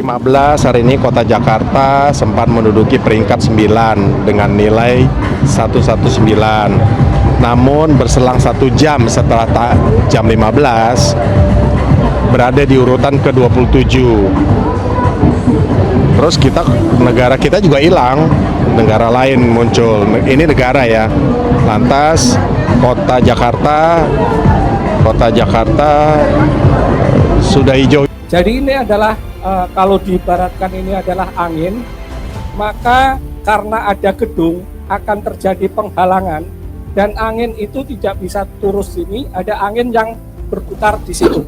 15 hari ini Kota Jakarta sempat menduduki peringkat 9 dengan nilai 119. Namun berselang 1 jam setelah jam 15 berada di urutan ke-27. Terus negara kita juga hilang, negara lain muncul. Ini negara ya. Lantas Kota Jakarta sudah hijau. Jadi ini adalah kalau diibaratkan ini adalah angin, maka karena ada gedung akan terjadi penghalangan dan angin itu tidak bisa terus sini, ada angin yang berputar di situ.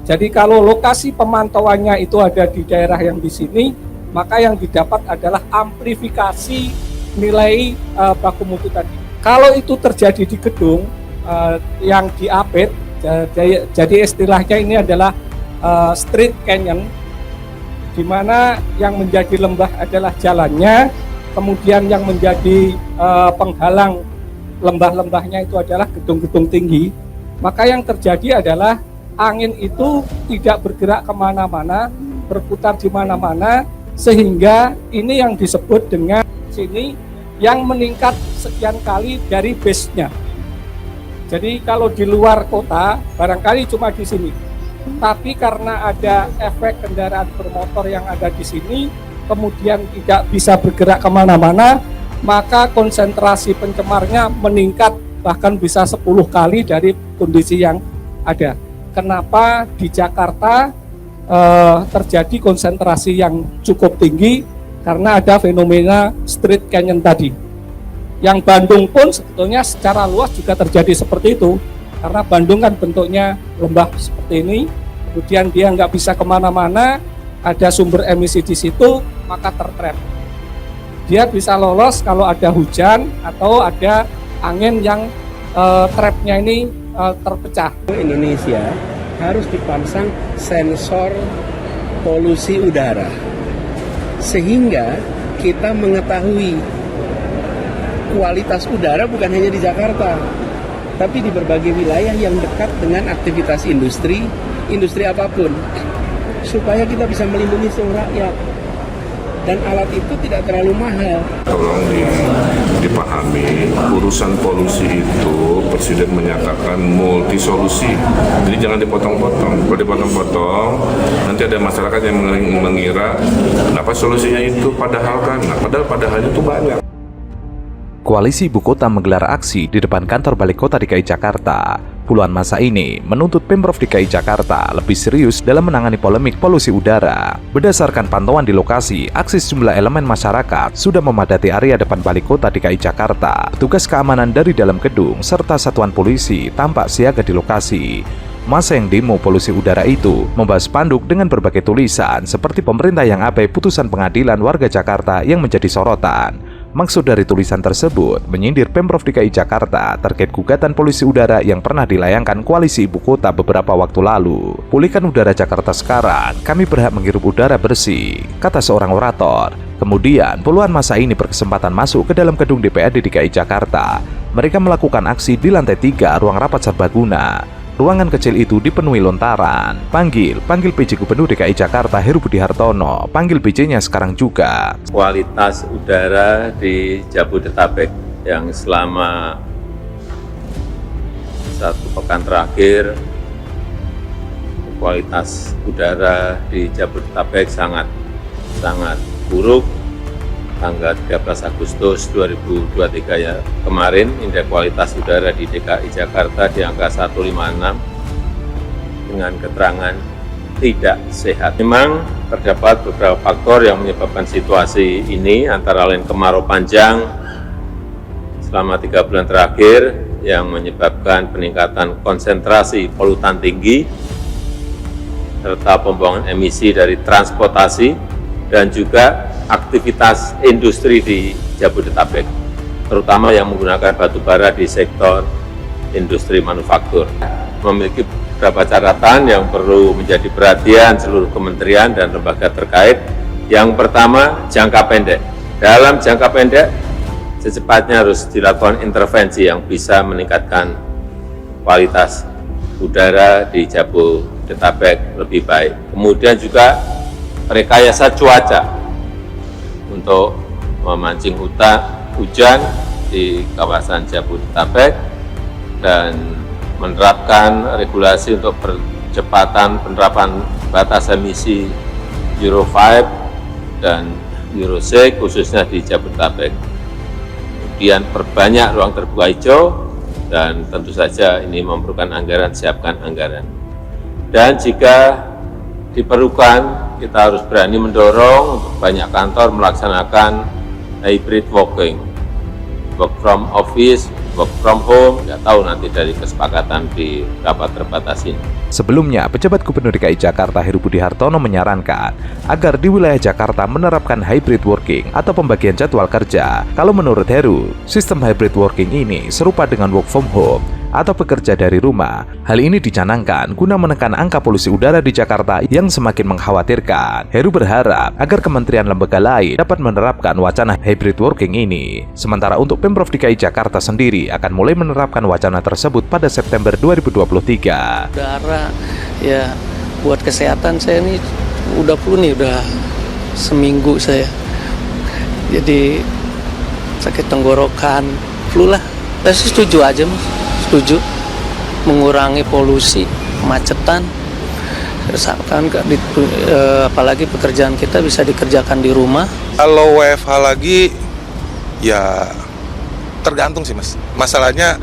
Jadi kalau lokasi pemantauannya itu ada di daerah yang di sini, maka yang didapat adalah amplifikasi nilai baku mutu tadi. Kalau itu terjadi di gedung yang diapit, jadi istilahnya ini adalah street canyon, di mana yang menjadi lembah adalah jalannya, kemudian yang menjadi penghalang lembah-lembahnya itu adalah gedung-gedung tinggi. Maka yang terjadi adalah angin itu tidak bergerak kemana-mana, berputar di mana-mana, sehingga ini yang disebut dengan sini yang meningkat sekian kali dari base-nya. Jadi kalau di luar kota barangkali cuma di sini, tapi karena ada efek kendaraan bermotor yang ada di sini, kemudian tidak bisa bergerak kemana-mana, maka konsentrasi pencemarnya meningkat bahkan bisa 10 kali dari kondisi yang ada. Kenapa di Jakarta terjadi konsentrasi yang cukup tinggi? Karena ada fenomena street canyon tadi. Yang Bandung pun sebetulnya secara luas juga terjadi seperti itu. Karena Bandung kan bentuknya lembah seperti ini, kemudian dia nggak bisa kemana-mana, ada sumber emisi di situ, maka tertrap. Dia bisa lolos kalau ada hujan atau ada angin yang trapnya ini terpecah. Indonesia harus dipasang sensor polusi udara sehingga kita mengetahui kualitas udara bukan hanya di Jakarta tapi di berbagai wilayah yang dekat dengan aktivitas industri apapun, supaya kita bisa melindungi seluruh rakyat. Dan alat itu tidak terlalu mahal. Tolong dipahami, urusan polusi itu Presiden menyatakan multi solusi. Jadi jangan dipotong-potong. Kalau dipotong-potong, nanti ada masyarakat yang mengira kenapa solusinya itu padahal itu banyak. Koalisi Ibu Kota menggelar aksi di depan kantor Balik Kota DKI Jakarta. Puluhan massa ini menuntut Pemprov DKI Jakarta lebih serius dalam menangani polemik polusi udara. Berdasarkan pantauan di lokasi, aksi sejumlah elemen masyarakat sudah memadati area depan Balik Kota DKI Jakarta. Tugas keamanan dari dalam gedung serta satuan polisi tampak siaga di lokasi. Massa yang demo polusi udara itu membawa spanduk dengan berbagai tulisan seperti pemerintah yang abai putusan pengadilan warga Jakarta yang menjadi sorotan. Maksud dari tulisan tersebut menyindir Pemprov DKI Jakarta terkait gugatan polusi udara yang pernah dilayangkan Koalisi Ibu Kota beberapa waktu lalu. Pulihkan udara Jakarta sekarang, kami berhak menghirup udara bersih, kata seorang orator. Kemudian puluhan massa ini berkesempatan masuk ke dalam gedung DPRD DKI Jakarta. Mereka melakukan aksi di lantai 3 ruang rapat serbaguna. Ruangan kecil itu dipenuhi lontaran. Panggil PJ Gubernur DKI Jakarta Heru Budi Hartono, panggil PJ-nya sekarang juga. Kualitas udara di Jabodetabek yang selama 1 pekan terakhir, kualitas udara di Jabodetabek sangat buruk. Tanggal 13 Agustus 2023 ya, kemarin indeks kualitas udara di DKI Jakarta di angka 156 dengan keterangan tidak sehat. Memang terdapat beberapa faktor yang menyebabkan situasi ini, antara lain kemarau panjang selama 3 bulan terakhir yang menyebabkan peningkatan konsentrasi polutan tinggi serta pembuangan emisi dari transportasi dan juga aktivitas industri di Jabodetabek, terutama yang menggunakan batu bara di sektor industri manufaktur. Memiliki beberapa catatan yang perlu menjadi perhatian seluruh kementerian dan lembaga terkait. Yang pertama, jangka pendek. Dalam jangka pendek, secepatnya harus dilakukan intervensi yang bisa meningkatkan kualitas udara di Jabodetabek lebih baik. Kemudian juga rekayasa cuaca untuk memancing hujan di kawasan Jabodetabek dan menerapkan regulasi untuk percepatan penerapan batas emisi Euro 5 dan Euro 6 khususnya di Jabodetabek. Kemudian perbanyak ruang terbuka hijau dan tentu saja ini memerlukan anggaran, siapkan anggaran. Dan jika diperlukan, kita harus berani mendorong untuk banyak kantor melaksanakan hybrid working, work from office, work from home, nggak tahu nanti dari kesepakatan di rapat terbatas ini. Sebelumnya, pejabat Gubernur DKI Jakarta Heru Budi Hartono menyarankan agar di wilayah Jakarta menerapkan hybrid working atau pembagian jadwal kerja. Kalau menurut Heru, sistem hybrid working ini serupa dengan work from home atau bekerja dari rumah. Hal ini dicanangkan guna menekan angka polusi udara di Jakarta yang semakin mengkhawatirkan. Heru berharap agar kementerian lembaga lain dapat menerapkan wacana hybrid working ini. Sementara untuk Pemprov DKI Jakarta sendiri akan mulai menerapkan wacana tersebut pada September 2023. Udara ya buat kesehatan saya ini udah flu nih, udah seminggu saya. Jadi sakit tenggorokan, flu lah. Saya setuju aja Mas. Setuju mengurangi polusi, kemacetan, apalagi pekerjaan kita bisa dikerjakan di rumah. Kalau WFH lagi ya tergantung sih Mas. Masalahnya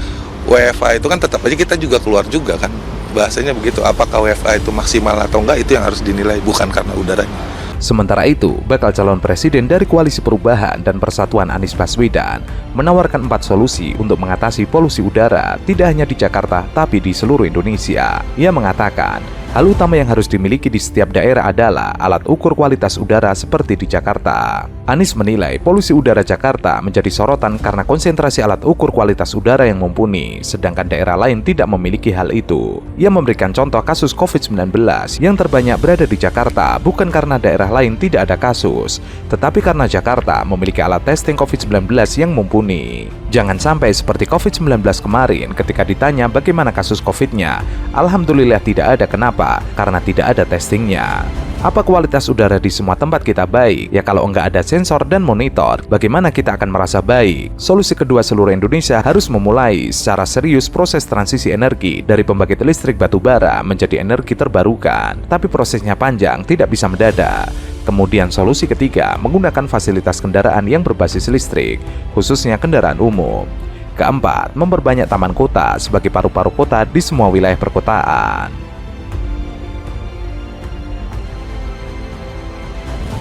WFH itu kan tetap aja kita juga keluar juga kan. Bahasanya begitu, apakah WFH itu maksimal atau enggak itu yang harus dinilai, bukan karena udaranya. Sementara itu, bakal calon presiden dari Koalisi Perubahan dan Persatuan Anies Baswedan menawarkan 4 solusi untuk mengatasi polusi udara tidak hanya di Jakarta tapi di seluruh Indonesia. Ia mengatakan, hal utama yang harus dimiliki di setiap daerah adalah alat ukur kualitas udara seperti di Jakarta. Anies menilai polusi udara Jakarta menjadi sorotan karena konsentrasi alat ukur kualitas udara yang mumpuni, sedangkan daerah lain tidak memiliki hal itu. Ia memberikan contoh kasus COVID-19 yang terbanyak berada di Jakarta bukan karena daerah lain tidak ada kasus, tetapi karena Jakarta memiliki alat testing COVID-19 yang mumpuni. Jangan sampai seperti COVID-19 kemarin ketika ditanya bagaimana kasus COVID-nya, alhamdulillah tidak ada. Kenapa? Karena tidak ada testingnya. Apa kualitas udara di semua tempat kita baik? Ya kalau enggak ada sensor dan monitor, bagaimana kita akan merasa baik? Solusi kedua, seluruh Indonesia harus memulai secara serius proses transisi energi dari pembangkit listrik batubara menjadi energi terbarukan. Tapi prosesnya panjang, tidak bisa mendadak. Kemudian solusi ketiga, menggunakan fasilitas kendaraan yang berbasis listrik, khususnya kendaraan umum. Keempat, memperbanyak taman kota sebagai paru-paru kota di semua wilayah perkotaan.